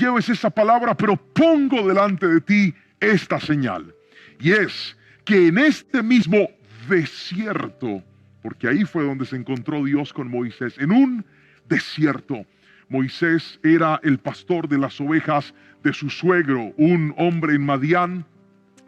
lleves esa palabra, pero pongo delante de ti esta señal. Y es que en este mismo desierto, porque ahí fue donde se encontró Dios con Moisés, en un desierto. Moisés era el pastor de las ovejas de su suegro, un hombre en Madián.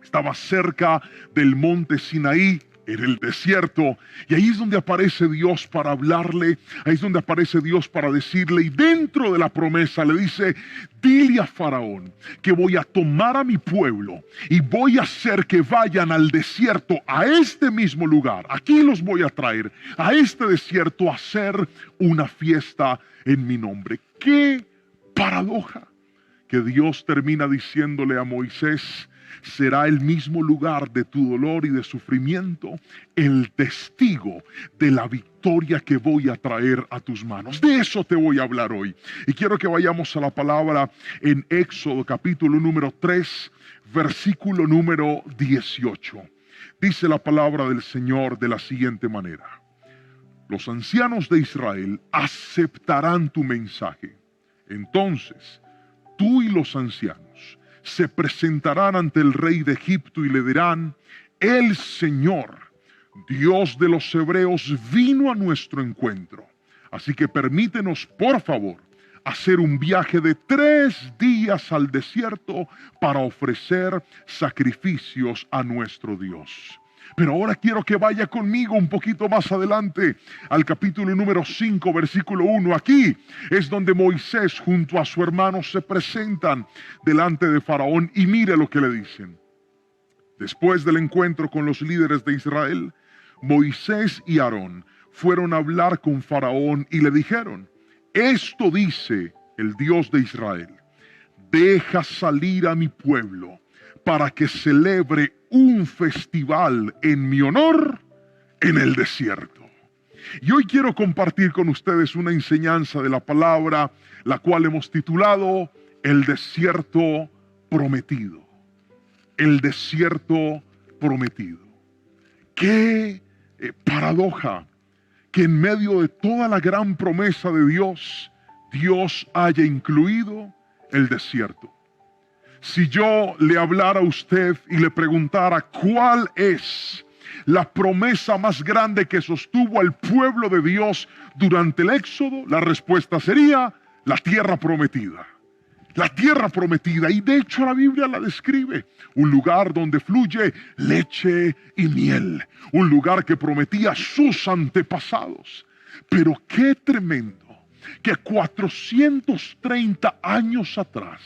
Estaba cerca del monte Sinaí, en el desierto, y ahí es donde aparece Dios para hablarle, ahí es donde aparece Dios para decirle, y dentro de la promesa le dice: dile a Faraón que voy a tomar a mi pueblo y voy a hacer que vayan al desierto, a este mismo lugar, aquí los voy a traer, a este desierto, a hacer una fiesta en mi nombre. ¡Qué paradoja! Que Dios termina diciéndole a Moisés: será el mismo lugar de tu dolor y de sufrimiento el testigo de la victoria que voy a traer a tus manos. De eso te voy a hablar hoy. Y quiero que vayamos a la palabra en Éxodo capítulo número 3, versículo número 18. Dice la palabra del Señor de la siguiente manera: los ancianos de Israel aceptarán tu mensaje. Entonces, tú y los ancianos se presentarán ante el rey de Egipto y le dirán: el Señor, Dios de los hebreos, vino a nuestro encuentro. Así que permítenos, por favor, hacer un viaje de 3 días al desierto para ofrecer sacrificios a nuestro Dios. Pero ahora quiero que vaya conmigo un poquito más adelante al capítulo número 5, versículo 1. Aquí es donde Moisés junto a su hermano se presentan delante de Faraón, y mire lo que le dicen. Después del encuentro con los líderes de Israel, Moisés y Aarón fueron a hablar con Faraón y le dijeron: esto dice el Dios de Israel: deja salir a mi pueblo para que celebre un festival en mi honor en el desierto. Y hoy quiero compartir con ustedes una enseñanza de la palabra, la cual hemos titulado El desierto prometido. El desierto prometido. Qué paradoja que en medio de toda la gran promesa de Dios, Dios haya incluido el desierto. Si yo le hablara a usted y le preguntara cuál es la promesa más grande que sostuvo al pueblo de Dios durante el Éxodo, la respuesta sería la tierra prometida. La tierra prometida, y de hecho la Biblia la describe: un lugar donde fluye leche y miel, un lugar que prometía a sus antepasados. Pero qué tremendo que 430 años atrás,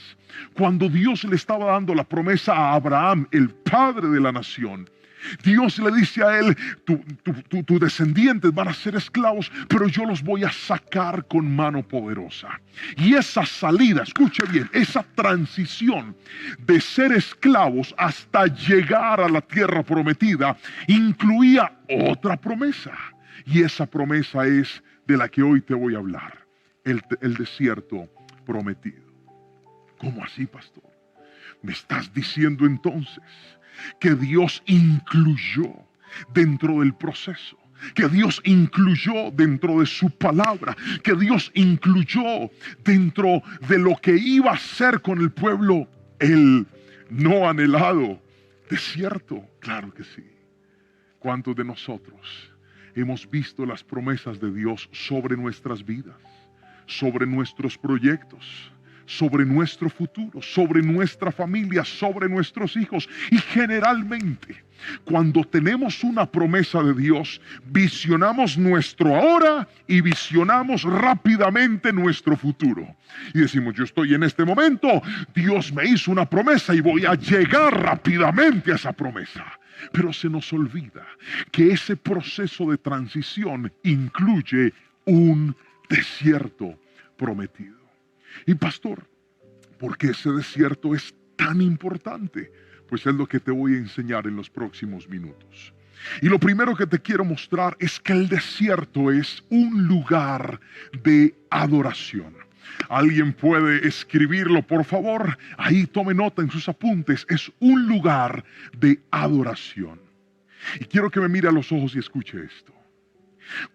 cuando Dios le estaba dando la promesa a Abraham, el padre de la nación, Dios le dice a él: tus descendientes van a ser esclavos, pero yo los voy a sacar con mano poderosa. Y esa salida, escuche bien, esa transición de ser esclavos hasta llegar a la tierra prometida, incluía otra promesa. Y esa promesa es de la que hoy te voy a hablar: el desierto prometido. ¿Cómo así, pastor? ¿Me estás diciendo entonces que Dios incluyó dentro del proceso, que Dios incluyó dentro de su palabra, que Dios incluyó dentro de lo que iba a hacer con el pueblo el no anhelado desierto? Claro que sí. ¿Cuántos de nosotros hemos visto las promesas de Dios sobre nuestras vidas, sobre nuestros proyectos, sobre nuestro futuro, sobre nuestra familia, sobre nuestros hijos? Y generalmente, cuando tenemos una promesa de Dios, visionamos nuestro ahora y visionamos rápidamente nuestro futuro. Y decimos: yo estoy en este momento, Dios me hizo una promesa y voy a llegar rápidamente a esa promesa. Pero se nos olvida que ese proceso de transición incluye un desierto prometido. Y pastor, ¿por qué ese desierto es tan importante? Pues es lo que te voy a enseñar en los próximos minutos. Y lo primero que te quiero mostrar es que el desierto es un lugar de adoración. ¿Alguien puede escribirlo, por favor? Ahí tome nota en sus apuntes. Es un lugar de adoración. Y quiero que me mire a los ojos y escuche esto.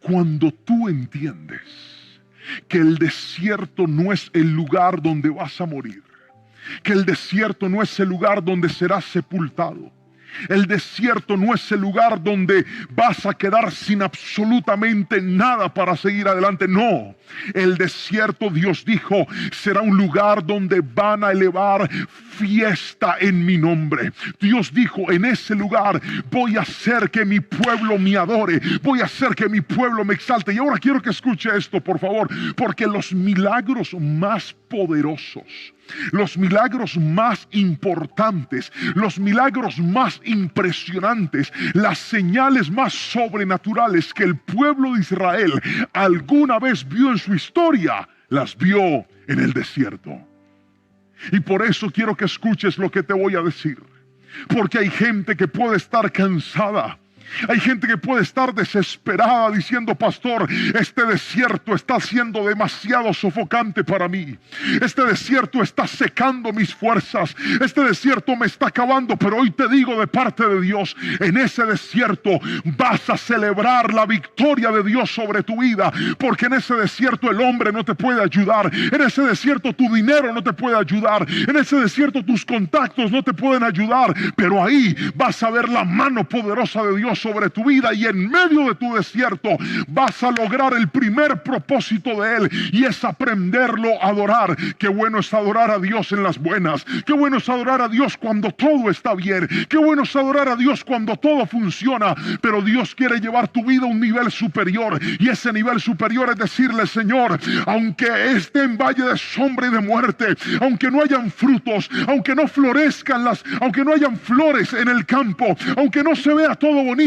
Cuando tú entiendes que el desierto no es el lugar donde vas a morir, que el desierto no es el lugar donde serás sepultado. El desierto no es el lugar donde vas a quedar sin absolutamente nada para seguir adelante. No, el desierto, Dios dijo, será un lugar donde van a elevar fiesta en mi nombre. Dios dijo, en ese lugar voy a hacer que mi pueblo me adore, voy a hacer que mi pueblo me exalte. Y ahora quiero que escuche esto, por favor, porque los milagros más poderosos, los milagros más importantes, los milagros más impresionantes, las señales más sobrenaturales que el pueblo de Israel alguna vez vio en su historia, las vio en el desierto. Y por eso quiero que escuches lo que te voy a decir, porque hay gente que puede estar cansada. Hay gente que puede estar desesperada diciendo, pastor, este desierto está siendo demasiado sofocante para mí. Este desierto está secando mis fuerzas. Este desierto me está acabando. Pero hoy te digo de parte de Dios, en ese desierto vas a celebrar la victoria de Dios sobre tu vida. Porque en ese desierto el hombre no te puede ayudar. En ese desierto tu dinero no te puede ayudar. En ese desierto tus contactos no te pueden ayudar. Pero ahí vas a ver la mano poderosa de Dios sobre tu vida, y en medio de tu desierto vas a lograr el primer propósito de Él, y es aprenderlo a adorar. Qué bueno es adorar a Dios en las buenas, qué bueno es adorar a Dios cuando todo está bien, qué bueno es adorar a Dios cuando todo funciona. Pero Dios quiere llevar tu vida a un nivel superior, y ese nivel superior es decirle, Señor, aunque esté en valle de sombra y de muerte, aunque no hayan frutos, aunque no florezcan aunque no hayan flores en el campo, aunque no se vea todo bonito,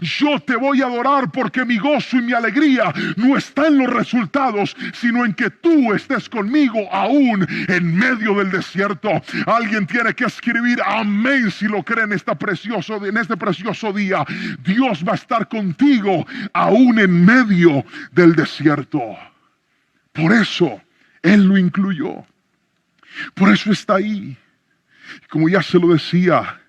yo te voy a adorar, porque mi gozo y mi alegría no está en los resultados, sino en que tú estés conmigo aún en medio del desierto. Alguien tiene que escribir amén si lo cree en este precioso día. Dios va a estar contigo aún en medio del desierto. Por eso Él lo incluyó. Por eso está ahí. Como ya se lo decía,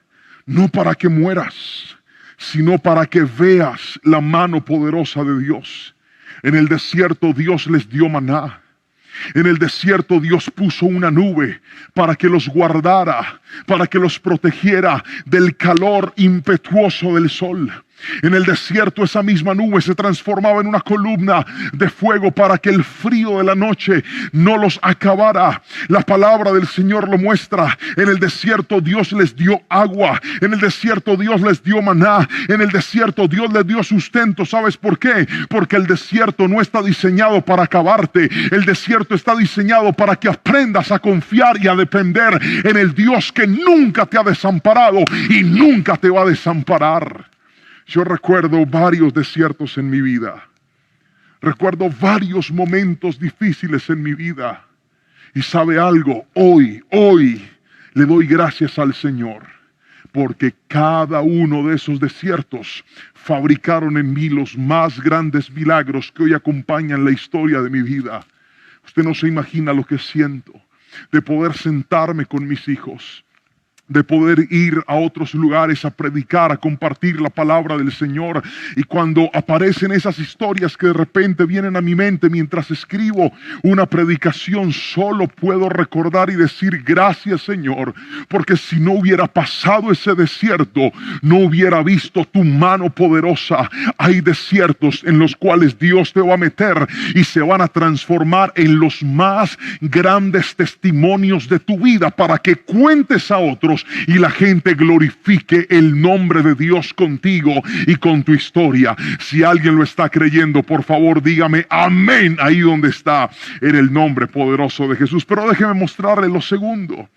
no para que mueras, sino para que veas la mano poderosa de Dios. En el desierto Dios les dio maná. En el desierto Dios puso una nube para que los guardara, para que los protegiera del calor impetuoso del sol. En el desierto esa misma nube se transformaba en una columna de fuego para que el frío de la noche no los acabara. La palabra del Señor lo muestra. En el desierto Dios les dio agua. En el desierto Dios les dio maná. En el desierto Dios les dio sustento. ¿Sabes por qué? Porque el desierto no está diseñado para acabarte. El desierto está diseñado para que aprendas a confiar y a depender en el Dios que nunca te ha desamparado y nunca te va a desamparar. Yo recuerdo varios desiertos en mi vida. Recuerdo varios momentos difíciles en mi vida. Y sabe algo, hoy le doy gracias al Señor, porque cada uno de esos desiertos fabricaron en mí los más grandes milagros que hoy acompañan la historia de mi vida. Usted no se imagina lo que siento de poder sentarme con mis hijos, de poder ir a otros lugares a predicar, a compartir la palabra del Señor. Y cuando aparecen esas historias que de repente vienen a mi mente mientras escribo una predicación, solo puedo recordar y decir gracias, Señor, porque si no hubiera pasado ese desierto, no hubiera visto tu mano poderosa. Hay desiertos en los cuales Dios te va a meter y se van a transformar en los más grandes testimonios de tu vida, para que cuentes a otros y la gente glorifique el nombre de Dios contigo y con tu historia. Si alguien lo está creyendo, por favor dígame amén ahí donde está, en el nombre poderoso de Jesús. Pero déjeme mostrarle lo segundo,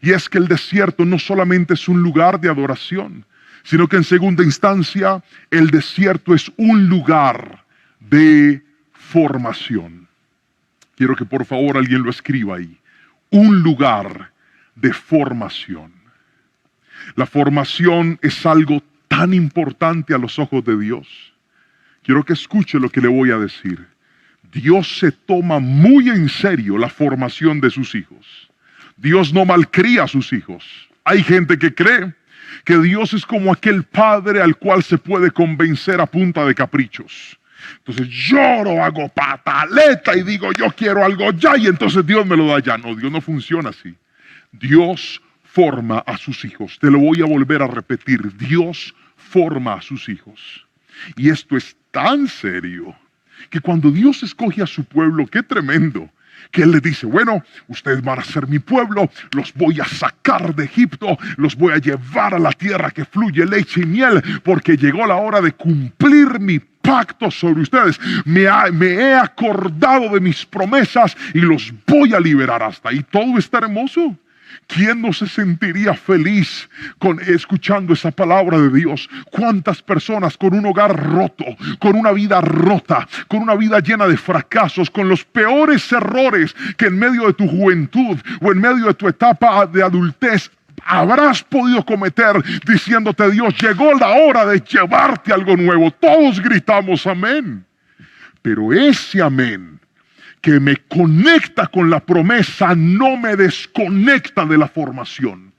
y es que el desierto no solamente es un lugar de adoración, sino que en segunda instancia el desierto es un lugar de formación. Quiero que por favor alguien lo escriba ahí. Un lugar de formación. La formación es algo tan importante a los ojos de Dios. Quiero que escuche lo que le voy a decir. Dios se toma muy en serio la formación de sus hijos. Dios no malcría a sus hijos. Hay gente que cree que Dios es como aquel padre al cual se puede convencer a punta de caprichos. Entonces lloro, hago pataleta y digo, yo quiero algo ya, y entonces Dios me lo da ya. No, Dios no funciona así. Dios forma a sus hijos. Te lo voy a volver a repetir. Dios forma a sus hijos. Y esto es tan serio que cuando Dios escoge a su pueblo, qué tremendo, que Él le dice, bueno, ustedes van a ser mi pueblo, los voy a sacar de Egipto, los voy a llevar a la tierra que fluye leche y miel, porque llegó la hora de cumplir mi pacto sobre ustedes. Me he acordado de mis promesas y los voy a liberar. Hasta ahí todo está hermoso. ¿Quién no se sentiría feliz escuchando esa palabra de Dios? ¿Cuántas personas con un hogar roto, con una vida rota, con una vida llena de fracasos, con los peores errores que en medio de tu juventud o en medio de tu etapa de adultez habrás podido cometer, diciéndote, Dios, llegó la hora de llevarte algo nuevo? Todos gritamos amén. Pero ese amén que me conecta con la promesa no me desconecta de la formación,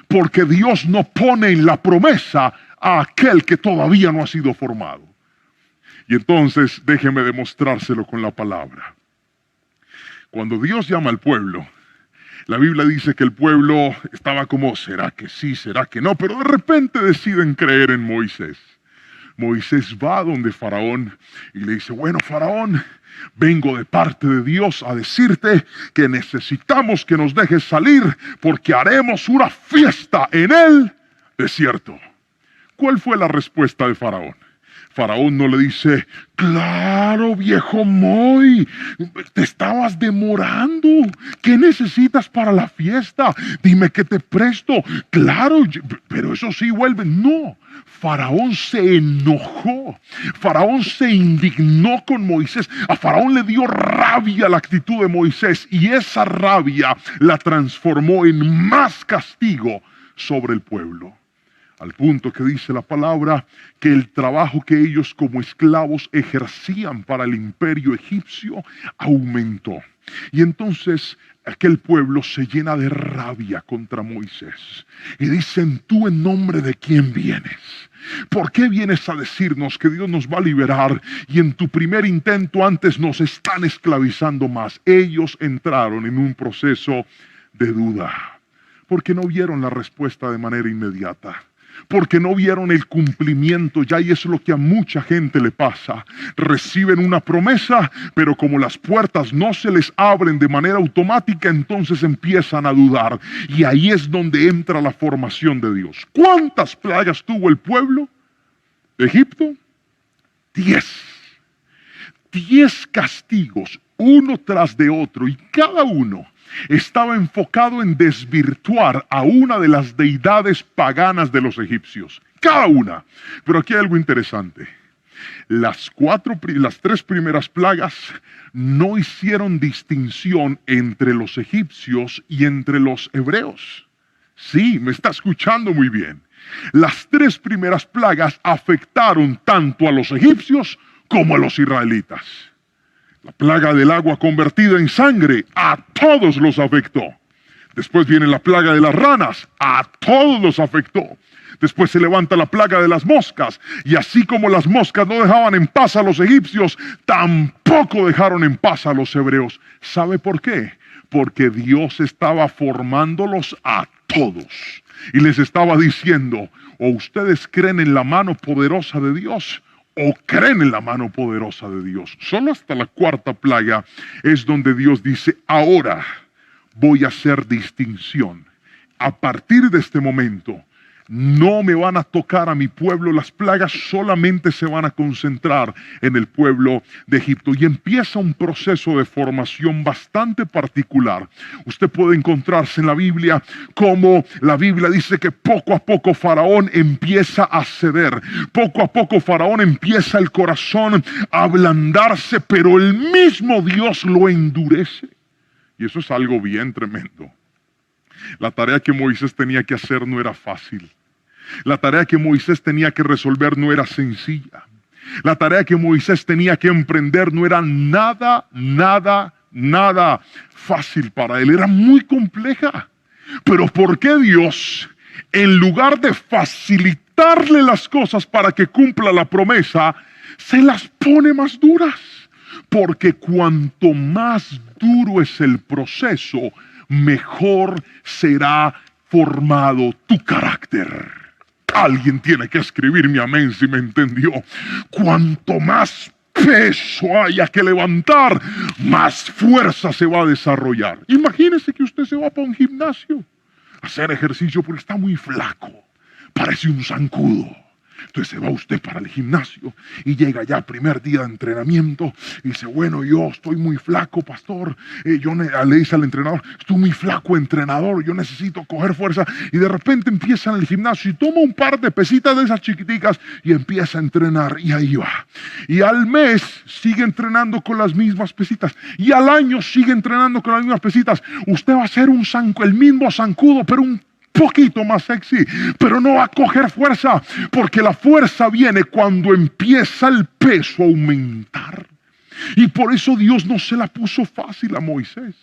porque Dios no pone en la promesa a aquel que todavía no ha sido formado. Y entonces déjeme demostrárselo con la palabra. Cuando Dios llama al pueblo, la Biblia dice que el pueblo estaba como, ¿será que sí, será que no? Pero de repente deciden creer en Moisés. Moisés va donde Faraón y le dice, bueno, Faraón, vengo de parte de Dios a decirte que necesitamos que nos dejes salir porque haremos una fiesta en el desierto. ¿Cuál fue la respuesta de Faraón? Faraón no le dice, claro, viejo Moy, te estabas demorando. ¿Qué necesitas para la fiesta? Dime que te presto. Claro, pero eso sí vuelve. No, Faraón se enojó. Faraón se indignó con Moisés. A Faraón le dio rabia la actitud de Moisés y esa rabia la transformó en más castigo sobre el pueblo. Al punto que dice la palabra que el trabajo que ellos como esclavos ejercían para el imperio egipcio aumentó. Y entonces aquel pueblo se llena de rabia contra Moisés. Y dicen, ¿tú en nombre de quién vienes? ¿Por qué vienes a decirnos que Dios nos va a liberar y en tu primer intento antes nos están esclavizando más? Ellos entraron en un proceso de duda porque no vieron la respuesta de manera inmediata. Porque no vieron el cumplimiento ya, y eso es lo que a mucha gente le pasa. Reciben una promesa, pero como las puertas no se les abren de manera automática, entonces empiezan a dudar. Y ahí es donde entra la formación de Dios. ¿Cuántas plagas tuvo el pueblo de Egipto? 10. 10 castigos, uno tras de otro, y cada uno estaba enfocado en desvirtuar a una de las deidades paganas de los egipcios. Cada una. Pero aquí hay algo interesante. Las 3 primeras plagas no hicieron distinción entre los egipcios y entre los hebreos. Sí, me está escuchando muy bien. Las 3 primeras plagas afectaron tanto a los egipcios como a los israelitas. La plaga del agua convertida en sangre a todos los afectó. Después viene la plaga de las ranas, a todos los afectó. Después se levanta la plaga de las moscas, y así como las moscas no dejaban en paz a los egipcios, tampoco dejaron en paz a los hebreos. ¿Sabe por qué? Porque Dios estaba formándolos a todos y les estaba diciendo, o ustedes creen en la mano poderosa de Dios, o creen en la mano poderosa de Dios. Solo hasta la 4ª plaga es donde Dios dice, ahora voy a hacer distinción. A partir de este momento, no me van a tocar a mi pueblo, las plagas solamente se van a concentrar en el pueblo de Egipto. Y empieza un proceso de formación bastante particular. Usted puede encontrarse en la Biblia como la Biblia dice que poco a poco Faraón empieza a ceder. Poco a poco Faraón empieza el corazón a ablandarse, pero el mismo Dios lo endurece. Y eso es algo bien tremendo. La tarea que Moisés tenía que hacer no era fácil. La tarea que Moisés tenía que resolver no era sencilla. La tarea que Moisés tenía que emprender no era nada fácil para él. Era muy compleja. Pero ¿por qué Dios, en lugar de facilitarle las cosas para que cumpla la promesa, se las pone más duras. Porque cuanto más duro es el proceso, mejor será formado tu carácter. Alguien tiene que escribirme amén si me entendió. Cuanto más peso haya que levantar, más fuerza se va a desarrollar. Imagínese que usted se va para un gimnasio a hacer ejercicio porque está muy flaco, parece un zancudo. Entonces se va usted para el gimnasio y llega ya primer día de entrenamiento y dice, bueno, yo estoy muy flaco, pastor. Le dice al entrenador, estoy muy flaco, entrenador, yo necesito coger fuerza. Y de repente empieza en el gimnasio y toma un par de pesitas de esas chiquiticas y empieza a entrenar, y ahí va. Y al mes sigue entrenando con las mismas pesitas y al año sigue entrenando con las mismas pesitas. Usted va a ser el mismo zancudo, pero un poquito más sexy, pero no va a coger fuerza, porque la fuerza viene cuando empieza el peso a aumentar. Y por eso Dios no se la puso fácil a Moisés.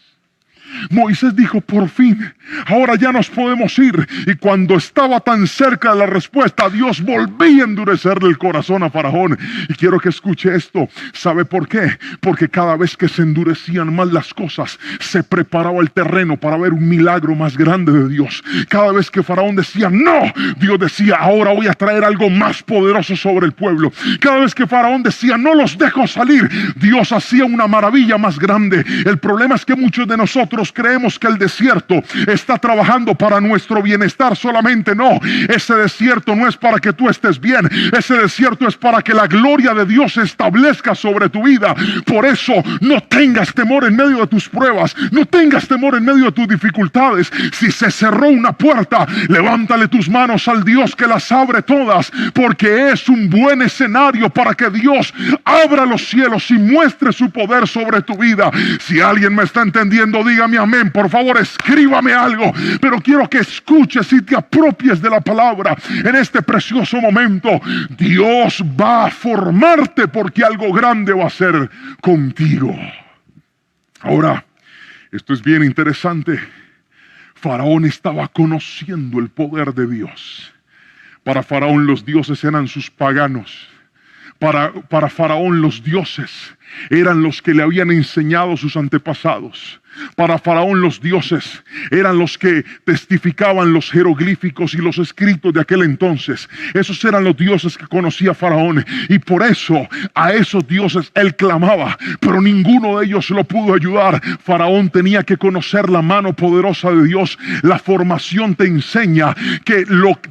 Moisés dijo, por fin, ahora ya nos podemos ir. Y cuando estaba tan cerca de la respuesta, Dios volvía a endurecerle el corazón a Faraón. Y quiero que escuche esto. ¿Sabe por qué? Porque cada vez que se endurecían más las cosas, se preparaba el terreno para ver un milagro más grande de Dios. Cada vez que Faraón decía no, Dios decía, ahora voy a traer algo más poderoso sobre el pueblo. Cada vez que Faraón decía no los dejo salir, Dios hacía una maravilla más grande. El problema es que muchos de nosotros creemos que el desierto está trabajando para nuestro bienestar solamente. No, ese desierto no es para que tú estés bien, ese desierto es para que la gloria de Dios se establezca sobre tu vida. Por eso no tengas temor en medio de tus pruebas, no tengas temor en medio de tus dificultades. Si se cerró una puerta, levántale tus manos al Dios que las abre todas, porque es un buen escenario para que Dios abra los cielos y muestre su poder sobre tu vida. Si alguien me está entendiendo, dígame amén, por favor, escríbame algo, pero quiero que escuches y te apropies de la palabra en este precioso momento. Dios va a formarte porque algo grande va a hacer contigo. Ahora, esto es bien interesante. Faraón estaba conociendo el poder de Dios. Para Faraón los dioses eran sus paganos. Para Faraón los dioses eran los que le habían enseñado sus antepasados. Para Faraón los dioses eran los que testificaban los jeroglíficos y los escritos de aquel entonces. Esos eran los dioses que conocía Faraón, y por eso a esos dioses él clamaba, pero ninguno de ellos lo pudo ayudar. Faraón tenía que conocer la mano poderosa de Dios. La formación te enseña que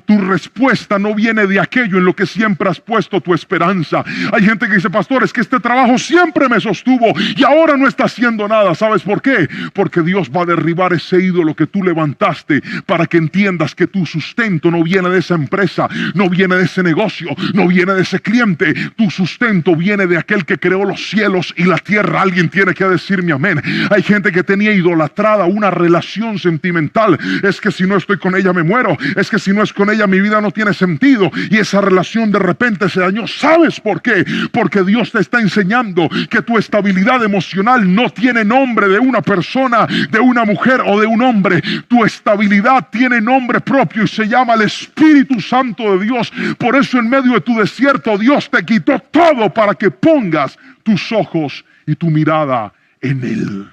tu respuesta no viene de aquello en lo que siempre has puesto tu esperanza. Hay gente que dice, pastor, es que este trabajo siempre me sostuvo y ahora no está haciendo nada. ¿Sabes por qué? Porque Dios va a derribar ese ídolo que tú levantaste, para que entiendas que tu sustento no viene de esa empresa, no viene de ese negocio, no viene de ese cliente. Tu sustento viene de aquel que creó los cielos y la tierra. Alguien tiene que decirme amén. Hay gente que tenía idolatrada una relación sentimental. Es que si no estoy con ella me muero, es que si no es con ella mi vida no tiene sentido, y esa relación de repente se dañó. ¿Sabes por qué? Porque Dios te está enseñando que tu estabilidad emocional no tiene nombre de una persona, de una mujer o de un hombre. Tu estabilidad tiene nombre propio y se llama el Espíritu Santo de Dios. Por eso en medio de tu desierto Dios te quitó todo para que pongas tus ojos y tu mirada en Él.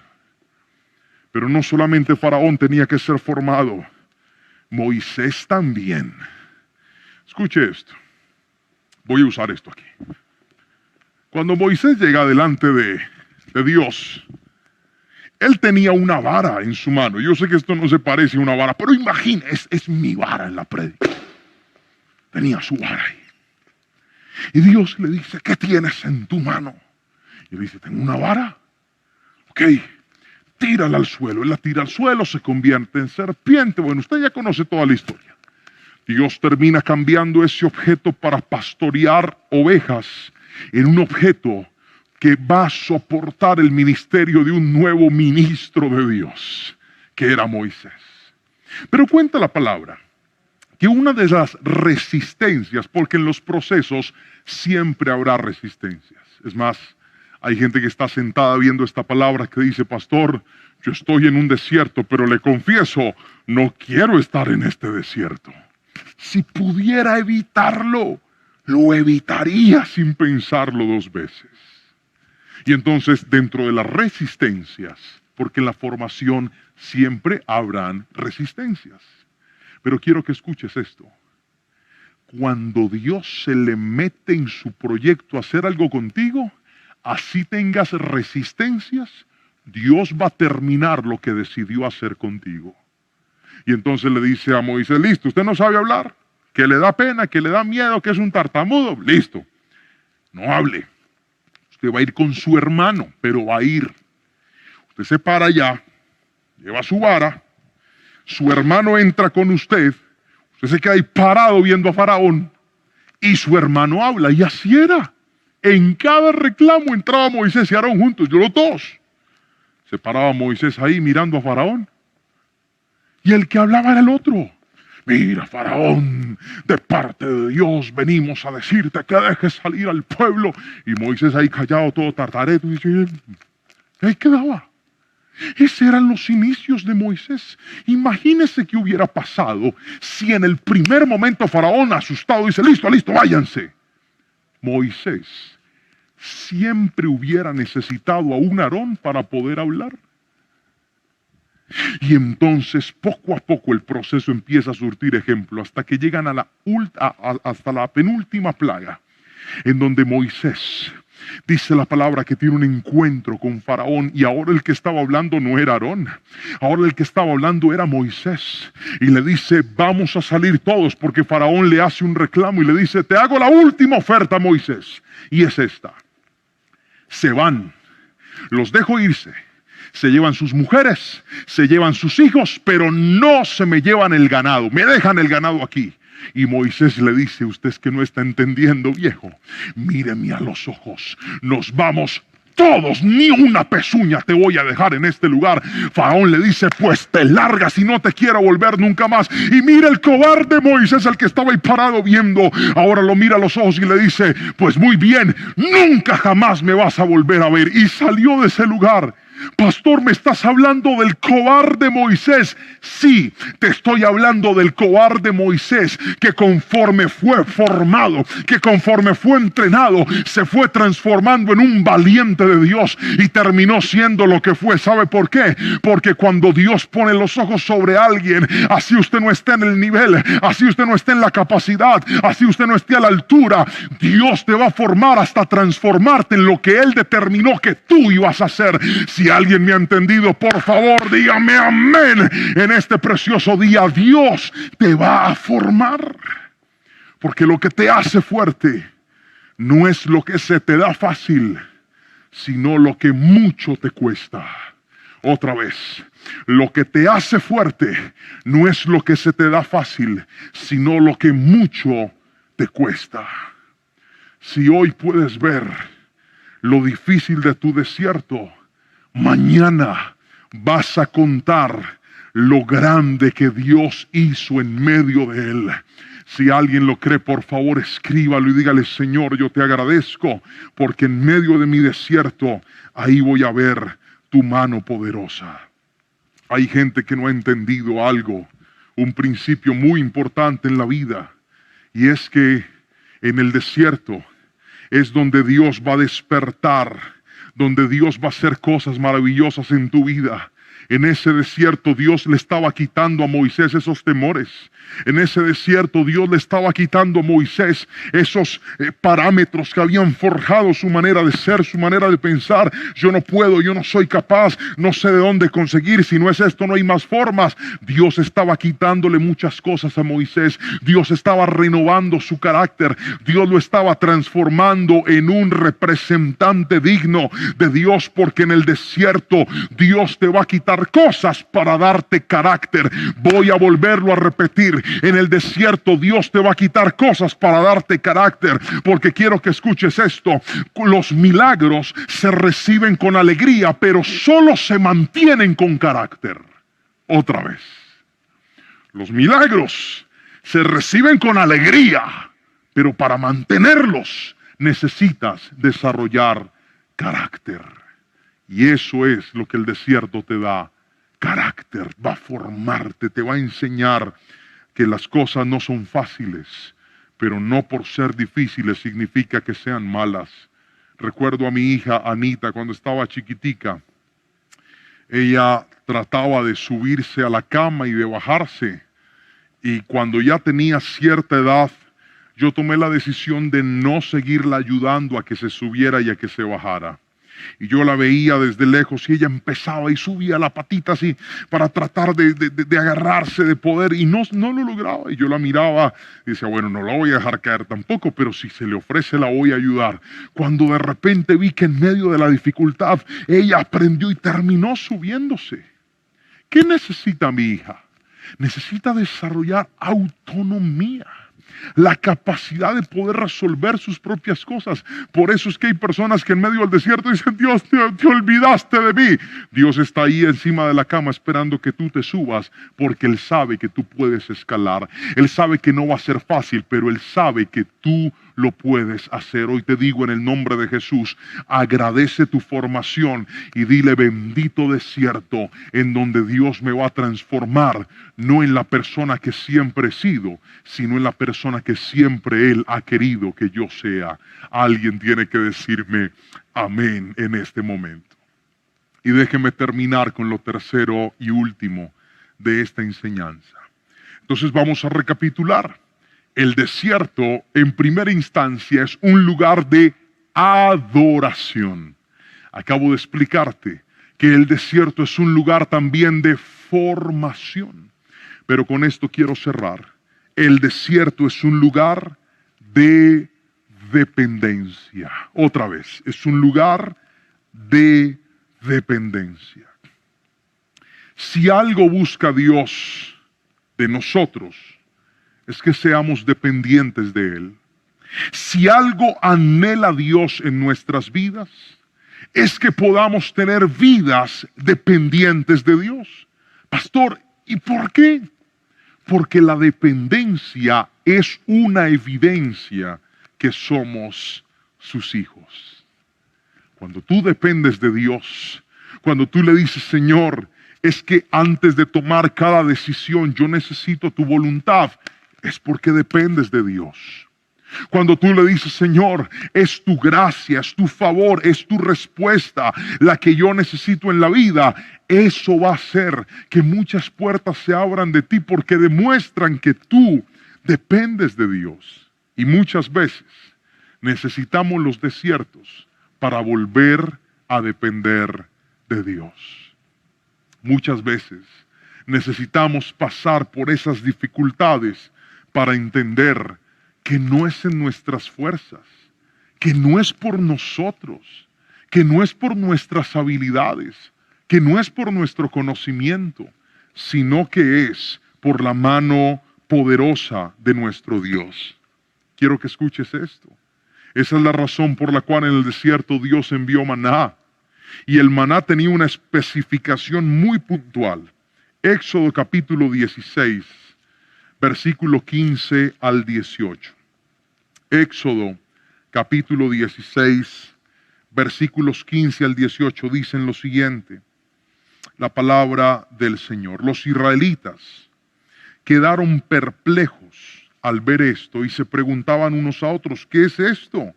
Pero no solamente Faraón tenía que ser formado, Moisés también. Escuche esto. Voy a usar esto aquí. Cuando Moisés llega delante de Dios, él tenía una vara en su mano. Yo sé que esto no se parece a una vara, pero imagina, es mi vara en la prédica. Tenía su vara ahí. Y Dios le dice, ¿qué tienes en tu mano? Y dice, tengo una vara. Ok, tírala al suelo. Él la tira al suelo, se convierte en serpiente. Bueno, usted ya conoce toda la historia. Dios termina cambiando ese objeto para pastorear ovejas en un objeto que va a soportar el ministerio de un nuevo ministro de Dios, que era Moisés. Pero cuenta la palabra que una de las resistencias, porque en los procesos siempre habrá resistencias. Es más, hay gente que está sentada viendo esta palabra que dice, pastor, yo estoy en un desierto, pero le confieso, no quiero estar en este desierto. Si pudiera evitarlo, lo evitaría sin pensarlo dos veces. Y entonces dentro de las resistencias, porque en la formación siempre habrán resistencias. Pero quiero que escuches esto. Cuando Dios se le mete en su proyecto a hacer algo contigo, así tengas resistencias, Dios va a terminar lo que decidió hacer contigo. Y entonces le dice a Moisés, listo, usted no sabe hablar, que le da pena, que le da miedo, que es un tartamudo, listo, no hable. Usted va a ir con su hermano, pero va a ir. Usted se para allá, lleva su vara, su hermano entra con usted, usted se queda ahí parado viendo a Faraón, y su hermano habla, y así era. En cada reclamo entraba Moisés y Aarón juntos, los dos. Se paraba Moisés ahí mirando a Faraón, y el que hablaba era el otro. Mira, Faraón, de parte de Dios venimos a decirte que dejes salir al pueblo. Y Moisés ahí callado, todo tartareto, y dice, ahí quedaba. Esos eran los inicios de Moisés. Imagínese qué hubiera pasado si en el primer momento Faraón, asustado, dice, listo, listo, váyanse. Moisés siempre hubiera necesitado a un Aarón para poder hablar. Y entonces poco a poco el proceso empieza a surtir ejemplo hasta que llegan hasta la penúltima plaga, en donde Moisés dice la palabra que tiene un encuentro con Faraón, y ahora el que estaba hablando no era Aarón, ahora el que estaba hablando era Moisés, y le dice, vamos a salir todos, porque Faraón le hace un reclamo y le dice, te hago la última oferta, Moisés, y es esta: se van, los dejo irse, se llevan sus mujeres, se llevan sus hijos, pero no se me llevan el ganado, me dejan el ganado aquí. Y Moisés le dice, usted es que no está entendiendo, viejo, míreme a los ojos, nos vamos todos, ni una pezuña te voy a dejar en este lugar. Faraón le dice, pues te largas y no te quiero volver nunca más. Y mira el cobarde Moisés, el que estaba ahí parado viendo, ahora lo mira a los ojos y le dice, pues muy bien, nunca jamás me vas a volver a ver. Y salió de ese lugar. Pastor, ¿me estás hablando del cobarde Moisés? Sí, te estoy hablando del cobarde Moisés, que conforme fue formado, que conforme fue entrenado, se fue transformando en un valiente de Dios y terminó siendo lo que fue. ¿Sabe por qué? Porque cuando Dios pone los ojos sobre alguien, así usted no esté en el nivel, así usted no esté en la capacidad, así usted no esté a la altura, Dios te va a formar hasta transformarte en lo que Él determinó que tú ibas a hacer. Si alguien me ha entendido, por favor, dígame amén. En este precioso día, Dios te va a formar. Porque lo que te hace fuerte no es lo que se te da fácil, sino lo que mucho te cuesta. Otra vez, lo que te hace fuerte no es lo que se te da fácil, sino lo que mucho te cuesta. Si hoy puedes ver lo difícil de tu desierto, mañana vas a contar lo grande que Dios hizo en medio de él. Si alguien lo cree, por favor, escríbalo y dígale, Señor, yo te agradezco, porque en medio de mi desierto, ahí voy a ver tu mano poderosa. Hay gente que no ha entendido algo, un principio muy importante en la vida, y es que en el desierto es donde Dios va a despertar, donde Dios va a hacer cosas maravillosas en tu vida. En ese desierto Dios le estaba quitando a Moisés esos temores. En ese desierto Dios le estaba quitando a Moisés esos parámetros que habían forjado su manera de ser, su manera de pensar. Yo no puedo, yo no soy capaz, no sé de dónde conseguir, si no es esto no hay más formas. Dios estaba quitándole muchas cosas a Moisés. Dios estaba renovando su carácter. Dios lo estaba transformando en un representante digno de Dios, porque en el desierto Dios te va a quitar cosas para darte carácter. Voy a volverlo a repetir. En el desierto Dios te va a quitar cosas para darte carácter, porque quiero que escuches esto. Los milagros se reciben con alegría, pero solo se mantienen con carácter. Otra vez. Los milagros se reciben con alegría, pero para mantenerlos necesitas desarrollar carácter. Y eso es lo que el desierto te da. Carácter, va a formarte, te va a enseñar que las cosas no son fáciles, pero no por ser difíciles significa que sean malas. Recuerdo a mi hija Anita cuando estaba chiquitica. Ella trataba de subirse a la cama y de bajarse. Y cuando ya tenía cierta edad, yo tomé la decisión de no seguirla ayudando a que se subiera y a que se bajara. Y yo la veía desde lejos y ella empezaba y subía la patita así para tratar de agarrarse, de poder, y no lo lograba. Y yo la miraba y decía, bueno, no la voy a dejar caer tampoco, pero si se le ofrece la voy a ayudar. Cuando de repente vi que en medio de la dificultad ella aprendió y terminó subiéndose. ¿Qué necesita mi hija? Necesita desarrollar autonomía, la capacidad de poder resolver sus propias cosas. Por eso es que hay personas que en medio del desierto dicen, Dios, te olvidaste de mí. Dios está ahí encima de la cama esperando que tú te subas, porque Él sabe que tú puedes escalar. Él sabe que no va a ser fácil, pero Él sabe que tú lo puedes hacer. Hoy te digo en el nombre de Jesús, agradece tu formación y dile, bendito desierto en donde Dios me va a transformar, no en la persona que siempre he sido, sino en la persona que siempre Él ha querido que yo sea. Alguien tiene que decirme amén en este momento. Y déjeme terminar con lo tercero y último de esta enseñanza. Entonces vamos a recapitular. El desierto, en primera instancia, es un lugar de adoración. Acabo de explicarte que el desierto es un lugar también de formación. Pero con esto quiero cerrar. El desierto es un lugar de dependencia. Otra vez, es un lugar de dependencia. Si algo busca Dios de nosotros, es que seamos dependientes de Él. Si algo anhela Dios en nuestras vidas, es que podamos tener vidas dependientes de Dios. Pastor, ¿y por qué? Porque la dependencia es una evidencia que somos sus hijos. Cuando tú dependes de Dios, cuando tú le dices, Señor, es que antes de tomar cada decisión yo necesito tu voluntad, es porque dependes de Dios. Cuando tú le dices, Señor, es tu gracia, es tu favor, es tu respuesta la que yo necesito en la vida, eso va a hacer que muchas puertas se abran de ti porque demuestran que tú dependes de Dios. Y muchas veces necesitamos los desiertos para volver a depender de Dios. Muchas veces necesitamos pasar por esas dificultades para entender que no es en nuestras fuerzas, que no es por nosotros, que no es por nuestras habilidades, que no es por nuestro conocimiento, sino que es por la mano poderosa de nuestro Dios. Quiero que escuches esto. Esa es la razón por la cual en el desierto Dios envió maná. Y el maná tenía una especificación muy puntual. Éxodo capítulo 16. Versículo 15 al 18. Éxodo capítulo 16, versículos 15 al 18 dicen lo siguiente. La palabra del Señor. Los israelitas quedaron perplejos al ver esto y se preguntaban unos a otros, ¿qué es esto?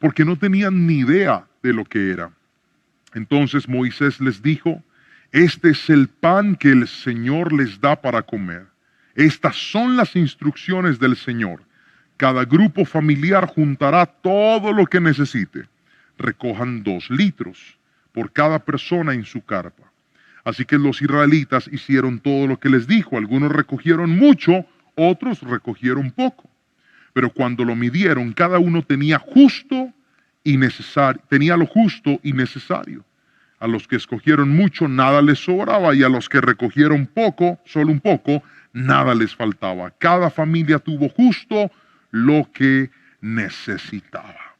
Porque no tenían ni idea de lo que era. Entonces Moisés les dijo, este es el pan que el Señor les da para comer. Estas son las instrucciones del Señor. Cada grupo familiar juntará todo lo que necesite. Recojan 2 litros por cada persona en su carpa. Así que los israelitas hicieron todo lo que les dijo. Algunos recogieron mucho, otros recogieron poco. Pero cuando lo midieron, cada uno tenía lo justo y necesario. A los que escogieron mucho, nada les sobraba, y a los que recogieron poco, solo un poco, nada les faltaba. Cada familia tuvo justo lo que necesitaba.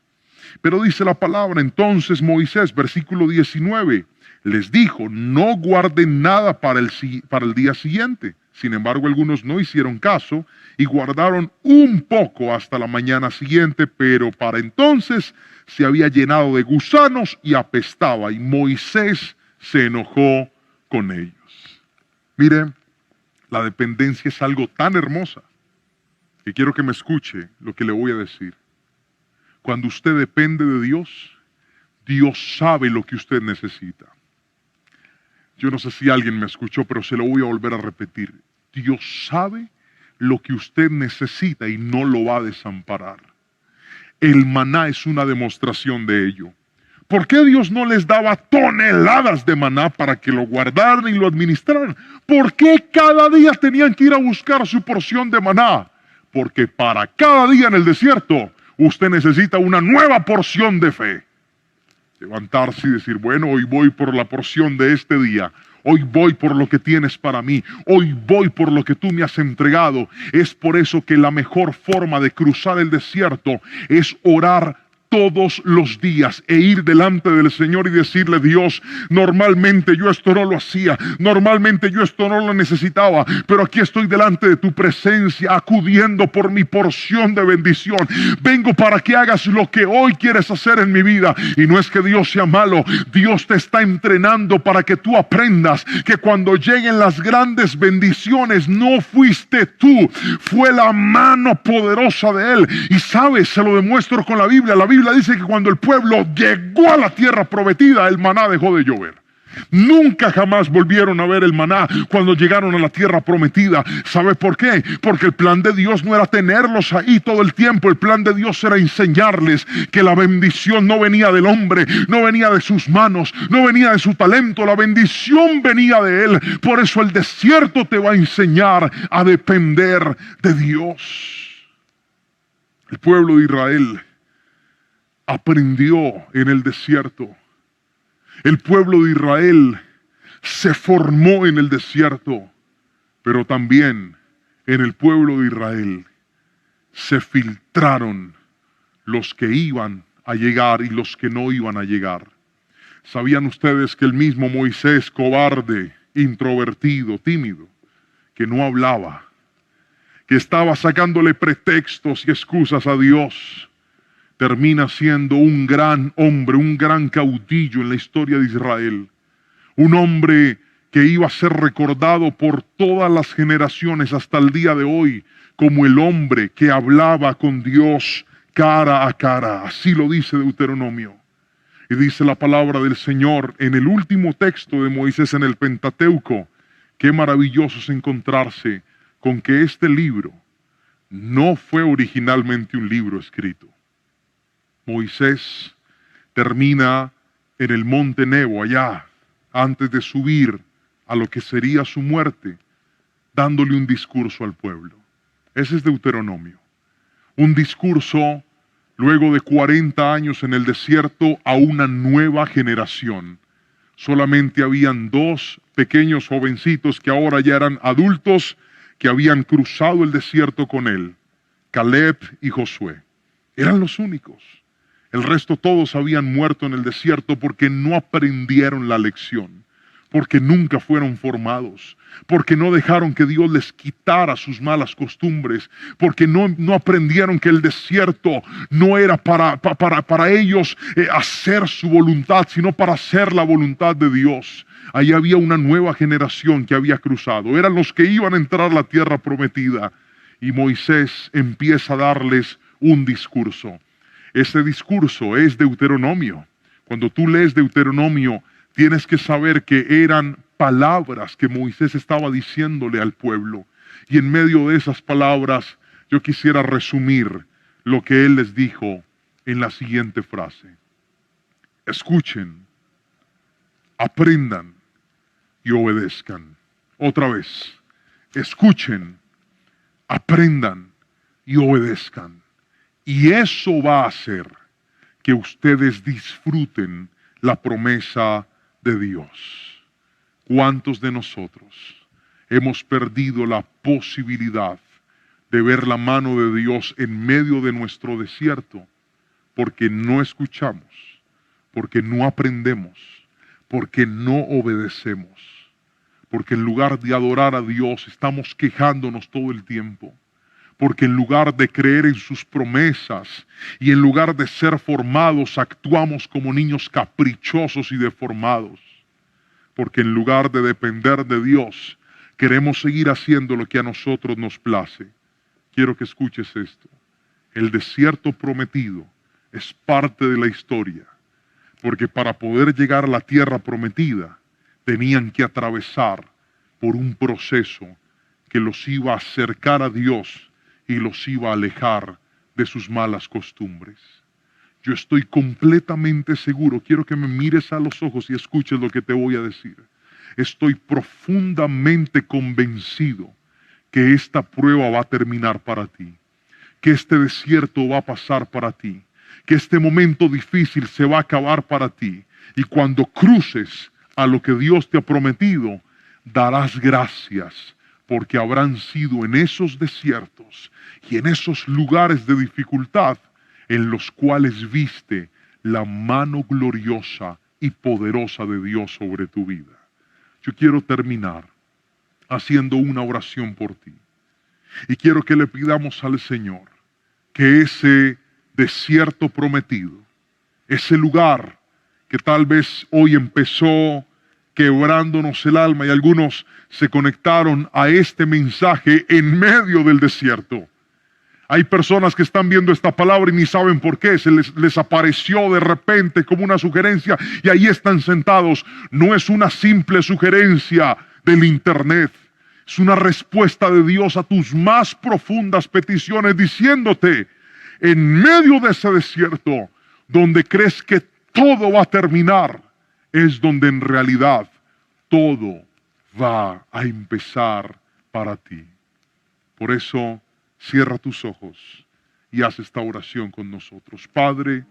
Pero dice la palabra, entonces Moisés, versículo 19, les dijo, no guarden nada para el día siguiente. Sin embargo, algunos no hicieron caso y guardaron un poco hasta la mañana siguiente, pero para entonces se había llenado de gusanos y apestaba, y Moisés se enojó con ellos. Miren, la dependencia es algo tan hermosa Y quiero que me escuche lo que le voy a decir. Cuando usted depende de Dios, Dios sabe lo que usted necesita. Yo no sé si alguien me escuchó, pero se lo voy a volver a repetir. Dios sabe lo que usted necesita y no lo va a desamparar. El maná es una demostración de ello. ¿Por qué Dios no les daba toneladas de maná para que lo guardaran y lo administraran? ¿Por qué cada día tenían que ir a buscar su porción de maná? Porque para cada día en el desierto, usted necesita una nueva porción de fe. Levantarse y decir, bueno, hoy voy por la porción de este día. Hoy voy por lo que tienes para mí. Hoy voy por lo que tú me has entregado. Es por eso que la mejor forma de cruzar el desierto es orar todos los días e ir delante del Señor y decirle, Dios, normalmente yo esto no lo hacía, normalmente yo esto no lo necesitaba, pero aquí estoy delante de tu presencia, acudiendo por mi porción de bendición. Vengo para que hagas lo que hoy quieres hacer en mi vida. Y no es que Dios sea malo, Dios te está entrenando para que tú aprendas que cuando lleguen las grandes bendiciones, no fuiste tú, fue la mano poderosa de Él. Y sabes, se lo demuestro con la Biblia. La Biblia dice que cuando el pueblo llegó a la tierra prometida, el maná dejó de llover. Nunca jamás volvieron a ver el maná cuando llegaron a la tierra prometida. ¿Sabe por qué? Porque el plan de Dios no era tenerlos ahí todo el tiempo. El plan de Dios era enseñarles que la bendición no venía del hombre, no venía de sus manos, no venía de su talento. La bendición venía de Él. Por eso el desierto te va a enseñar a depender de Dios. El pueblo de Israel aprendió en el desierto. El pueblo de Israel se formó en el desierto, pero también en el pueblo de Israel se filtraron los que iban a llegar y los que no iban a llegar. ¿Sabían ustedes que el mismo Moisés, cobarde, introvertido, tímido, que no hablaba, que estaba sacándole pretextos y excusas a Dios, termina siendo un gran hombre, un gran caudillo en la historia de Israel? Un hombre que iba a ser recordado por todas las generaciones hasta el día de hoy como el hombre que hablaba con Dios cara a cara. Así lo dice Deuteronomio. Y dice la palabra del Señor en el último texto de Moisés en el Pentateuco. Qué maravilloso es encontrarse con que este libro no fue originalmente un libro escrito. Moisés termina en el monte Nebo, allá, antes de subir a lo que sería su muerte, dándole un discurso al pueblo. Ese es Deuteronomio. Un discurso, luego de 40 años en el desierto, a una nueva generación. Solamente habían 2 pequeños jovencitos que ahora ya eran adultos, que habían cruzado el desierto con él, Caleb y Josué. Eran los únicos. El resto todos habían muerto en el desierto porque no aprendieron la lección, porque nunca fueron formados, porque no dejaron que Dios les quitara sus malas costumbres, porque no aprendieron que el desierto no era para ellos hacer su voluntad, sino para hacer la voluntad de Dios. Ahí había una nueva generación que había cruzado. Eran los que iban a entrar a la tierra prometida. Y Moisés empieza a darles un discurso. Ese discurso es Deuteronomio. Cuando tú lees Deuteronomio, tienes que saber que eran palabras que Moisés estaba diciéndole al pueblo. Y en medio de esas palabras, yo quisiera resumir lo que él les dijo en la siguiente frase. Escuchen, aprendan y obedezcan. Otra vez, escuchen, aprendan y obedezcan. Y eso va a hacer que ustedes disfruten la promesa de Dios. ¿Cuántos de nosotros hemos perdido la posibilidad de ver la mano de Dios en medio de nuestro desierto? Porque no escuchamos, porque no aprendemos, porque no obedecemos. Porque en lugar de adorar a Dios estamos quejándonos todo el tiempo. Porque en lugar de creer en sus promesas y en lugar de ser formados, actuamos como niños caprichosos y deformados. Porque en lugar de depender de Dios, queremos seguir haciendo lo que a nosotros nos place. quiero que escuches esto. El desierto prometido es parte de la historia, porque para poder llegar a la tierra prometida, tenían que atravesar por un proceso que los iba a acercar a Dios y los iba a alejar de sus malas costumbres. Yo estoy completamente seguro, quiero que me mires a los ojos y escuches lo que te voy a decir. Estoy profundamente convencido que esta prueba va a terminar para ti, que este desierto va a pasar para ti, que este momento difícil se va a acabar para ti. Y cuando cruces a lo que Dios te ha prometido, darás gracias, porque habrán sido en esos desiertos y en esos lugares de dificultad en los cuales viste la mano gloriosa y poderosa de Dios sobre tu vida. Yo quiero terminar haciendo una oración por ti. Y quiero que le pidamos al Señor que ese desierto prometido, ese lugar que tal vez hoy empezó quebrándonos el alma y algunos se conectaron a este mensaje en medio del desierto. Hay personas que están viendo esta palabra y ni saben por qué, les apareció de repente como una sugerencia y ahí están sentados. No es una simple sugerencia del internet, es una respuesta de Dios a tus más profundas peticiones, diciéndote, en medio de ese desierto, donde crees que todo va a terminar, es donde en realidad todo va a empezar para ti. Por eso, cierra tus ojos y haz esta oración con nosotros. Padre,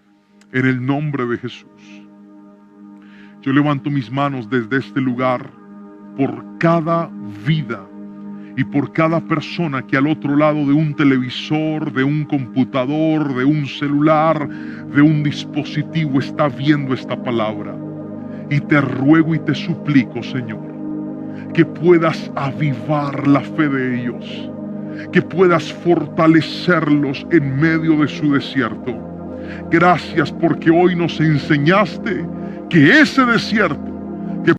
en el nombre de Jesús, yo levanto mis manos desde este lugar por cada vida y por cada persona que al otro lado de un televisor, de un computador, de un celular, de un dispositivo está viendo esta palabra. Y te ruego y te suplico, Señor, que puedas avivar la fe de ellos, que puedas fortalecerlos en medio de su desierto. Gracias porque hoy nos enseñaste que ese desierto